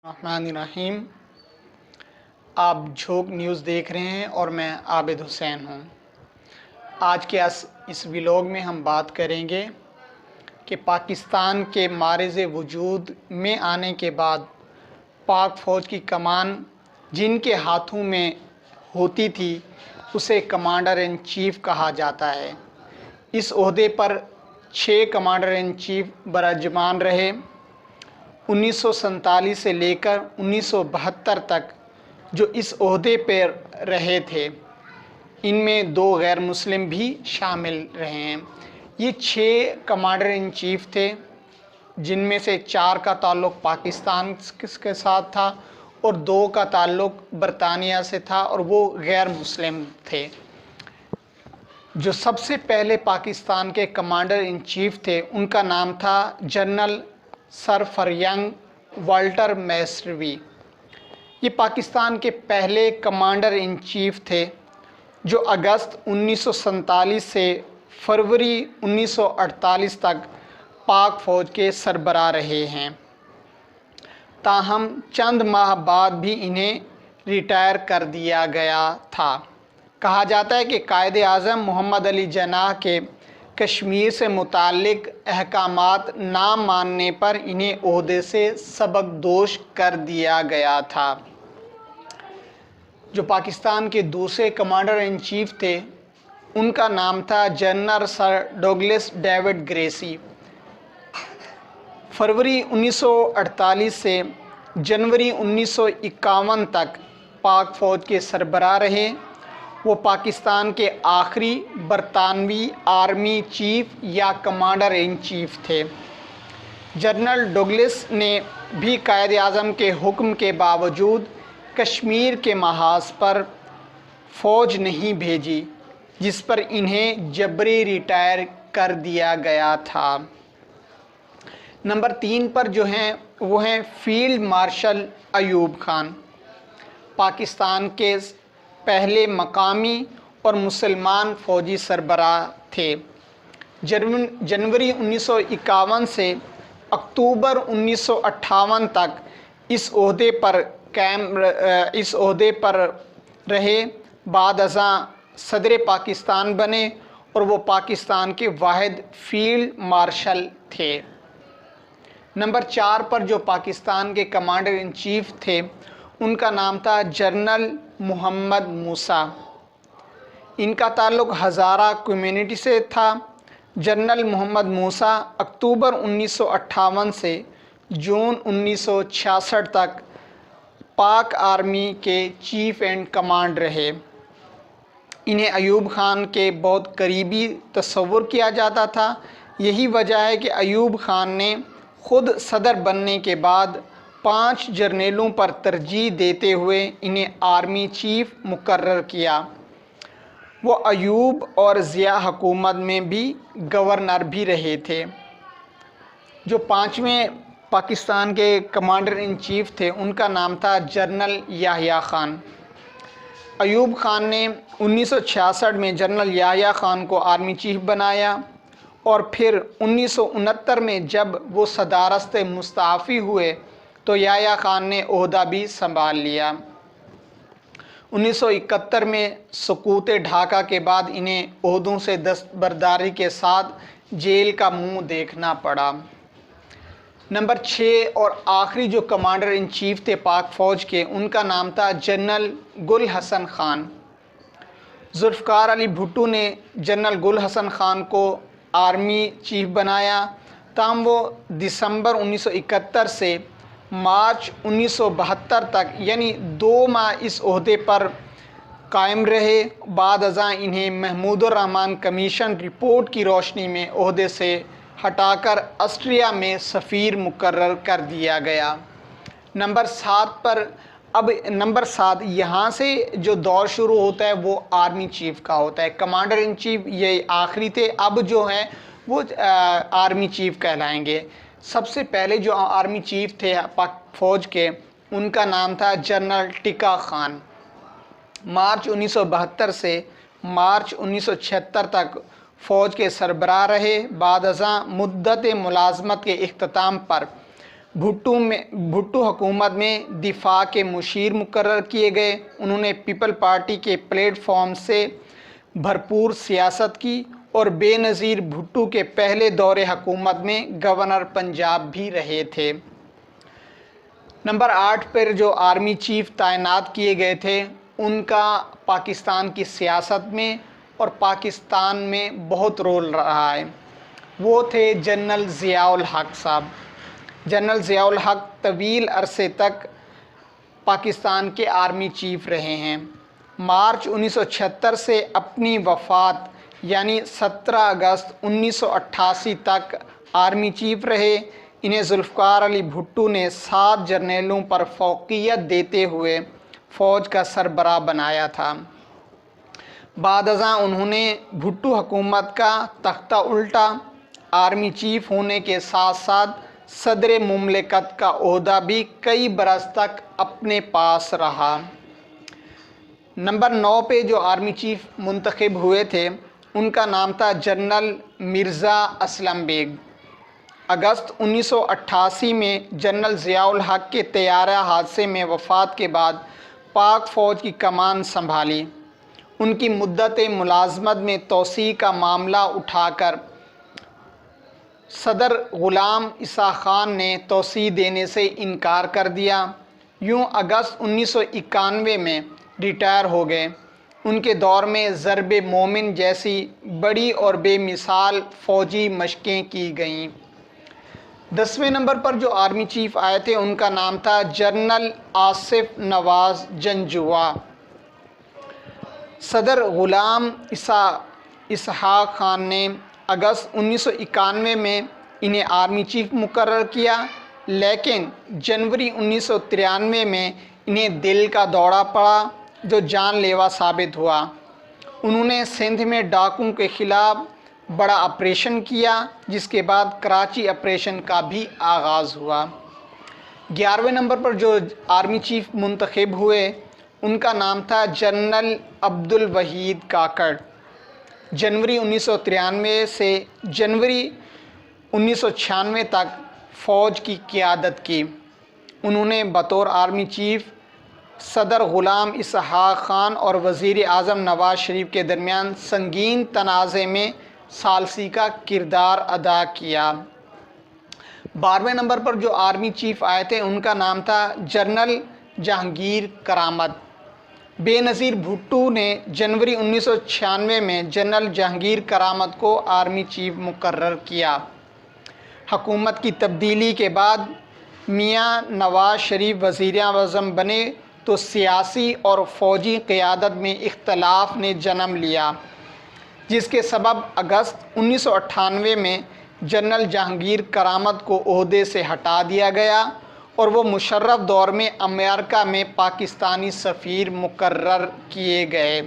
रहमान। आप झोंक न्यूज़ देख रहे हैं और मैं आबिद हुसैन हूं। आज के इस व्लॉग में हम बात करेंगे कि पाकिस्तान के मारिज़ वजूद में आने के बाद पाक फ़ौज की कमान जिनके हाथों में होती थी उसे कमांडर इन चीफ़ कहा जाता है। इस ओहदे पर 6 कमांडर इन चीफ़ बरजमान रहे। 1947 से लेकर 1972 तक जो इस ओहदे पर रहे थे, इनमें 2 गैर मुस्लिम भी शामिल रहे हैं। ये 6 कमांडर इन चीफ़ थे, जिनमें से 4 का ताल्लुक़ पाकिस्तान के साथ था और 2 का ताल्लुक़ बरतानिया से था और वो गैर मुस्लिम थे। जो सबसे पहले पाकिस्तान के कमांडर इन चीफ़ थे उनका नाम था जनरल सरफरजंग वाल्टर मैस्ट्रवी। ये पाकिस्तान के पहले कमांडर इन चीफ़ थे जो अगस्त 1947 से फरवरी 1948 तक पाक फ़ौज के सरबराह रहे हैं। ताहम चंद माह बाद भी इन्हें रिटायर कर दिया गया था। कहा जाता है कि कायद आज़म मोहम्मद अली जनाह के कश्मीर से मुताल्लिक़ अहकामात ना मानने पर इन्हें ओहदे से सबकदोश कर दिया गया था। जो पाकिस्तान के दूसरे कमांडर इन चीफ़ थे उनका नाम था general sir Douglas David Gracey. फरवरी 1948 से जनवरी 1951 तक पाक फ़ौज के सरबराह रहे। वो पाकिस्तान के आखिरी बरतानवी आर्मी चीफ़ या कमांडर इन चीफ़ थे। जनरल डगलस ने भी कायद आज़म के हुक्म के बावजूद कश्मीर के महाज पर फ़ौज नहीं भेजी, जिस पर इन्हें जबरी रिटायर कर दिया गया था। नंबर 3 पर जो हैं वो हैं फील्ड मार्शल अयूब खान। पाकिस्तान के पहले मकामी और मुसलमान फ़ौजी सरबराह थे। जनवरी 1951 से अक्टूबर 1958 तक इस ओहदे पर रहे। बाद अज़ां सदर पाकिस्तान बने और वो पाकिस्तान के वाहिद फील्ड मार्शल थे। नंबर 4 पर जो पाकिस्तान के कमांडर इन चीफ़ थे उनका नाम था जनरल मोहम्मद मूसा। इनका ताल्लुक़ हज़ारा कम्युनिटी से था। जनरल मोहम्मद मूसा अक्टूबर 1958 से जून 1966 तक पाक आर्मी के चीफ़ एंड कमांड रहे। इन्हें अयूब खान के बहुत करीबी तस्वुर किया जाता था। यही वजह है कि अयूब खान ने ख़ुद सदर बनने के बाद 5 जर्नेलों पर तरजीह देते हुए इन्हें आर्मी चीफ़ मुकर्रर किया। वो अयूब और ज़िया हुकूमत में भी गवर्नर भी रहे थे। जो 5वें पाकिस्तान के कमांडर इन चीफ़ थे उनका नाम था जनरल याह्या खान। अयूब खान ने 1966 में जनरल याह्या खान को आर्मी चीफ़ बनाया और फिर 1969 में जब वो सदारत से मुस्ताफ़ी हुए तो याह्या खान ने ओहदा भी संभाल लिया। 1971 में सकूत ढाका के बाद इन्हें ओहदों से दस्तबरदारी के साथ जेल का मुंह देखना पड़ा। नंबर 6 और आखिरी जो कमांडर इन चीफ़ थे पाक फ़ौज के उनका नाम था जनरल गुल हसन खान। जुल्फ़िकार अली भुट्टो ने जनरल गुल हसन खान को आर्मी चीफ़ बनाया। ताहम वो दिसंबर 1971 से मार्च 1972 तक यानी 2 माह इस ओहदे पर कायम रहे। बाद अज़ां इन्हें महमूदुर रहमान कमीशन रिपोर्ट की रोशनी में ओहदे से हटाकर ऑस्ट्रिया में सफ़ीर मुकर्रर कर दिया गया। नंबर 7 पर अब नंबर 7 यहाँ से जो दौर शुरू होता है वो आर्मी चीफ़ का होता है। कमांडर इन चीफ़ ये आखिरी थे, अब जो हैं वो आर्मी चीफ़ कहलाएंगे। सबसे पहले जो आर्मी चीफ़ थे पाक फ़ौज के उनका नाम था जनरल टिक्का खान। मार्च 1972 से मार्च 1976 तक फ़ौज के सरबराह रहे। बाद अज़ां मुद्दत मुलाज़मत के इख्तिताम पर بھٹو حکومت میں دفاع کے مشیر مقرر کیے گئے۔ انہوں نے پیپل پارٹی کے پلیٹ فارم سے بھرپور سیاست کی اور بے نظیر بھٹو کے پہلے دور حکومت میں گورنر پنجاب بھی رہے تھے۔ نمبر 8 پر جو آرمی چیف تعینات کیے گئے تھے ان کا پاکستان کی سیاست میں اور پاکستان میں بہت رول رہا ہے، وہ تھے جنرل ضیاء الحق صاحب۔ جنرل ضیاء الحق طویل عرصے تک پاکستان کے آرمی چیف رہے ہیں۔ مارچ 1976 سے اپنی وفات یعنی 17 اگست 1988 تک آرمی چیف رہے۔ انہیں ذوالفقار علی بھٹو نے 7 جرنیلوں پر فوقیت دیتے ہوئے فوج کا سربراہ بنایا تھا۔ بعد ازاں انہوں نے بھٹو حکومت کا تختہ الٹا۔ آرمی چیف ہونے کے ساتھ ساتھ صدر مملکت کا عہدہ بھی کئی برس تک اپنے پاس رہا۔ نمبر 9 پہ جو آرمی چیف منتخب ہوئے تھے ان کا نام تھا جنرل مرزا اسلم بیگ۔ اگست 1988 میں جنرل ضیاء الحق کے طیارہ حادثے میں وفات کے بعد پاک فوج کی کمان سنبھالی۔ ان کی مدت ملازمت میں توسیع کا معاملہ اٹھا کر صدر غلام عیسیٰ خان نے توسیع دینے سے انکار کر دیا۔ یوں اگست 1991 میں ریٹائر ہو گئے۔ ان کے دور میں ضرب مومن جیسی بڑی اور بے مثال فوجی مشقیں کی گئیں۔ 10ویں نمبر پر جو آرمی چیف آئے تھے ان کا نام تھا جنرل آصف نواز جنجوعہ۔ صدر غلام اسحاق خان نے اگست 1991 میں انہیں آرمی چیف مقرر کیا، لیکن جنوری 1993 میں انہیں دل کا دورہ پڑا جو جان لیوا ثابت ہوا۔ انہوں نے سندھ میں ڈاکوؤں کے خلاف بڑا آپریشن کیا جس کے بعد کراچی آپریشن کا بھی آغاز ہوا۔ 11ویں نمبر پر جو آرمی چیف منتخب ہوئے ان کا نام تھا جنرل عبد الوحید کاکڑ۔ جنوری 1993 سے جنوری 1996 تک فوج کی قیادت کی۔ انہوں نے بطور آرمی چیف صدر غلام اسحاق خان اور وزیر اعظم نواز شریف کے درمیان سنگین تنازع میں ثالثی کا کردار ادا کیا۔ 12ویں نمبر پر جو آرمی چیف آئے تھے ان کا نام تھا جنرل جہانگیر کرامت۔ بے نظیر بھٹو نے جنوری 1996 میں جنرل جہانگیر کرامت کو آرمی چیف مقرر کیا۔ حکومت کی تبدیلی کے بعد میاں نواز شریف وزیر اعظم بنے تو سیاسی اور فوجی قیادت میں اختلاف نے جنم لیا، جس کے سبب اگست 1998 میں جنرل جہانگیر کرامت کو عہدے سے ہٹا دیا گیا اور وہ مشرف دور میں امریکہ میں پاکستانی سفیر مقرر کیے گئے۔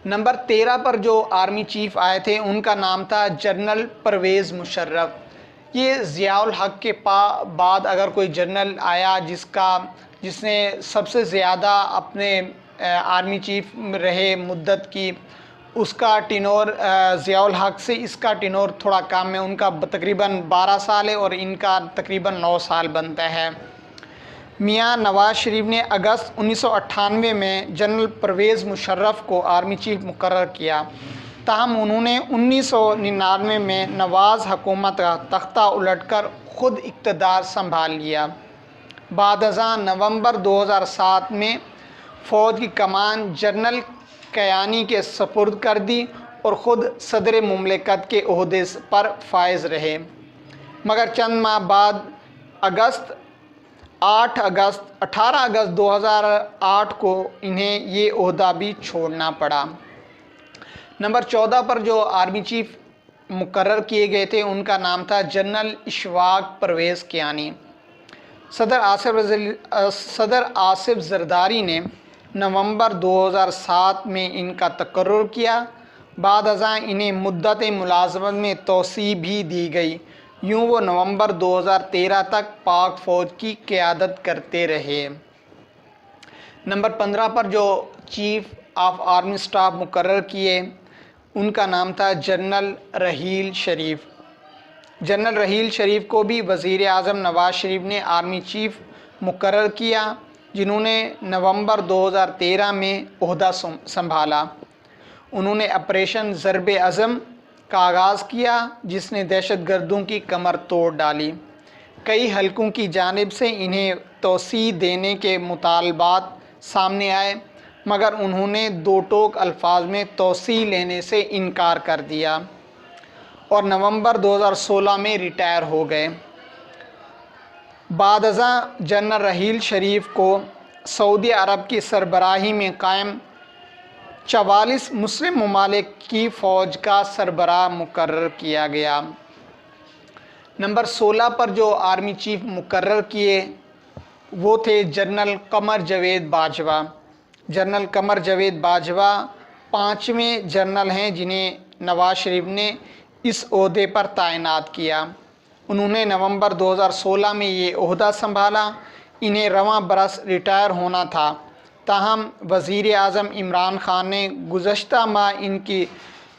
نمبر 13 پر جو آرمی چیف آئے تھے ان کا نام تھا جنرل پرویز مشرف۔ یہ ضیاء الحق کے بعد اگر کوئی جنرل آیا جس نے سب سے زیادہ اپنے آرمی چیف رہے مدت کی، اس کا ٹینور ضیاء الحق سے اس کا ٹینور تھوڑا کم ہے، ان کا تقریباً 12 سال ہے اور ان کا تقریباً 9 سال بنتا ہے۔ میاں نواز شریف نے اگست 1998 میں جنرل پرویز مشرف کو آرمی چیف مقرر کیا، تاہم انہوں نے 1999 میں نواز حکومت کا تختہ الٹ کر خود اقتدار سنبھال لیا۔ بعد ازاں نومبر 2007 میں فوج کی کمان جنرل کیانی کے سپرد کر دی اور خود صدر مملکت کے عہدے پر فائز رہے، مگر چند ماہ بعد 18 اگست 2008 کو انہیں یہ عہدہ بھی چھوڑنا پڑا۔ نمبر 14 پر جو آرمی چیف مقرر کیے گئے تھے ان کا نام تھا جنرل اشفاق پرویز کیانی۔ صدر آصف زرداری نے نومبر 2007 میں ان کا تقرر کیا۔ بعد ازاں انہیں مدت ملازمت میں توسیع بھی دی گئی۔ یوں وہ نومبر 2013 تک پاک فوج کی قیادت کرتے رہے۔ نمبر 15 پر جو چیف آف آرمی سٹاف مقرر کیے ان کا نام تھا جنرل رحیل شریف۔ जनरल रहील शरीफ को भी वज़ीर आज़म नवाज़ शरीफ ने आर्मी चीफ मुकर्रर किया, जिन्होंने नवंबर 2013 में ओहदा संभाला। उन्होंने ऑपरेशन ज़रबे अज़म का आगाज़ किया, जिसने दहशतगर्दों की कमर तोड़ डाली। कई हलकों की जानिब से इन्हें तोसी देने के मुतालबात सामने आए, मगर उन्होंने दो टोक अल्फाज में तोसी लेने से इनकार कर दिया और नवंबर 2016 में रिटायर हो गए। बाद अज़ां जनरल रहील शरीफ को सऊदी अरब की सरबराही में कायम 44 मुस्लिम ममालिक की फ़ौज का सरबराह मुकर्रर किया गया। नंबर 16 पर जो आर्मी चीफ मुकर्रर किए वो थे जनरल कमर जावेद बाजवा। जनरल कमर जावेद बाजवा 5वें जनरल हैं जिन्हें नवाज़ शरीफ ने इस ओहदे पर तैनात किया। उन्होंने नवंबर 2016 में ये ओहदा संभाला। इन्हें रवां बरस रिटायर होना था, ताहम वज़ीर आज़म इमरान ख़ान ने गुज़श्ता माह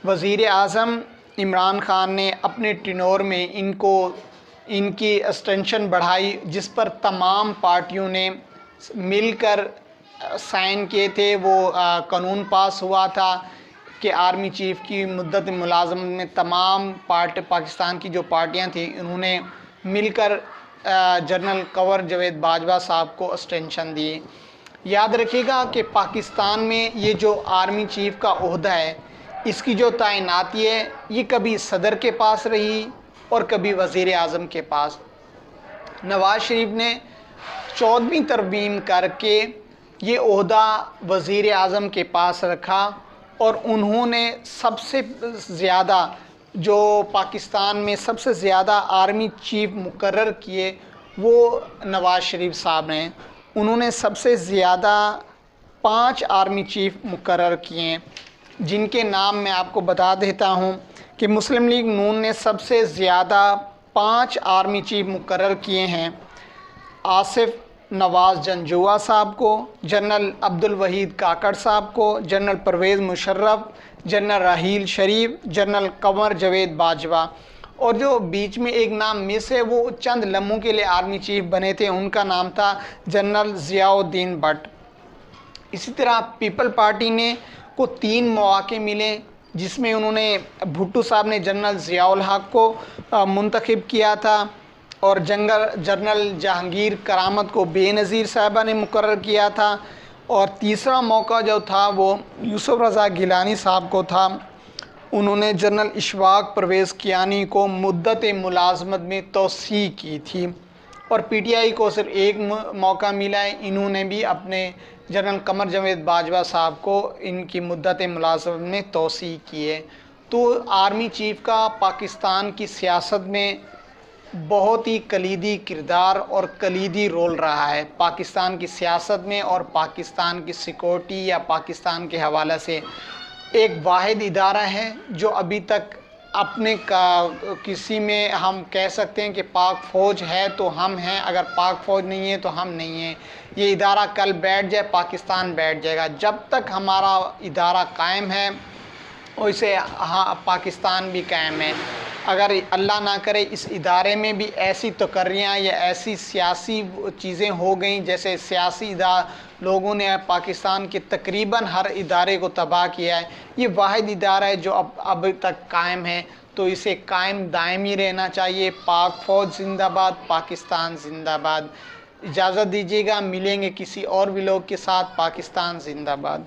वज़ीर आज़म इमरान ख़ान ने अपने टेन्योर में इनकी एक्सटेंशन बढ़ाई, जिस पर तमाम पार्टियों ने मिलकर साइन किए थे। वो कानून पास हुआ था कि आर्मी चीफ़ की मुद्दत मुलाज़मत में तमाम पाकिस्तान की जो पार्टियां थीं उन्होंने मिलकर जनरल कंवर जावेद बाजवा साहब को एक्सटेंशन दी। याद रखिएगा कि पाकिस्तान में ये जो आर्मी चीफ़ का ओहदा है, इसकी जो तैनाती है ये कभी सदर के पास रही और कभी वज़ीर आज़म के पास। नवाज़ शरीफ ने 14वीं तरमीम करके ये ओहदा वज़ीर आज़म के पास रखा और उन्होंने सबसे ज़्यादा जो पाकिस्तान में सबसे ज़्यादा आर्मी चीफ मुकर्रर किए वो नवाज़ शरीफ साहब ने। उन्होंने सबसे ज़्यादा 5 आर्मी चीफ मुकर्रर किए, जिनके नाम मैं आपको बता देता हूँ कि मुस्लिम लीग नून ने सबसे ज़्यादा 5 आर्मी चीफ मुकर्रर किए हैं। आसिफ नवाज़ जंजुआ साहब को, जनरल अब्दुल वहीद काकड़ साहब को, जनरल परवेज़ मुशर्रफ, जनरल रहील शरीफ, जनरल कंवर जावेद बाजवा। और जो बीच में एक नाम मिस है, वो चंद लम्हों के लिए आर्मी चीफ बने थे, उनका नाम था जनरल ज़ियाउद्दीन भट्ट। इसी तरह पीपल पार्टी ने को 3 मौके मिले, जिसमें उन्होंने भुट्टो साहब ने जनरल ज़ियाउल हक को मुंतखब किया था और जनरल जहांगीर करामत को बेनज़ीर साहबा ने मुकर्रर किया था। और तीसरा मौका जो था वो यूसुफ रज़ा गिलानी साहब को था। उन्होंने जनरल इशफाक परवेज़ कियानी को मुद्दत मुलाजमत में तोसी की थी और पीटीआई को सिर्फ एक मौका मिला है। इन्होंने भी अपने जनरल कमर जावेद बाजवा साहब को इनकी मुद्दत मुलाजमत में तोसी की है। तो आर्मी चीफ़ का पाकिस्तान की सियासत में बहुत ही कलीदी किरदार और कलीदी रोल रहा है। पाकिस्तान की सियासत में और पाकिस्तान की सिक्योरिटी या पाकिस्तान के हवाले से एक वाहिद इदारा है जो अभी तक अपने का किसी में हम कह सकते हैं कि पाक फ़ौज है तो हम हैं, अगर पाक फ़ौज नहीं है तो हम नहीं हैं। ये इदारा कल बैठ जाए, पाकिस्तान बैठ जाएगा। जब तक हमारा इदारा कायम है वैसे हाँ पाकिस्तान भी कायम है। अगर अल्लाह ना करे इस इदारे में भी ऐसी तकर्रियाँ या ऐसी सियासी चीज़ें हो गई, जैसे सियासी लोगों ने पाकिस्तान के तकरीबन हर इदारे को तबाह किया है। ये वाहिद इदारा है जो अब तक कायम है, तो इसे कायम दायमी रहना चाहिए। पाक फ़ौज जिंदाबाद, पाकिस्तान जिंदाबाद। इजाज़त दीजिएगा, मिलेंगे किसी और व्लॉग के साथ। पाकिस्तान जिंदाबाद।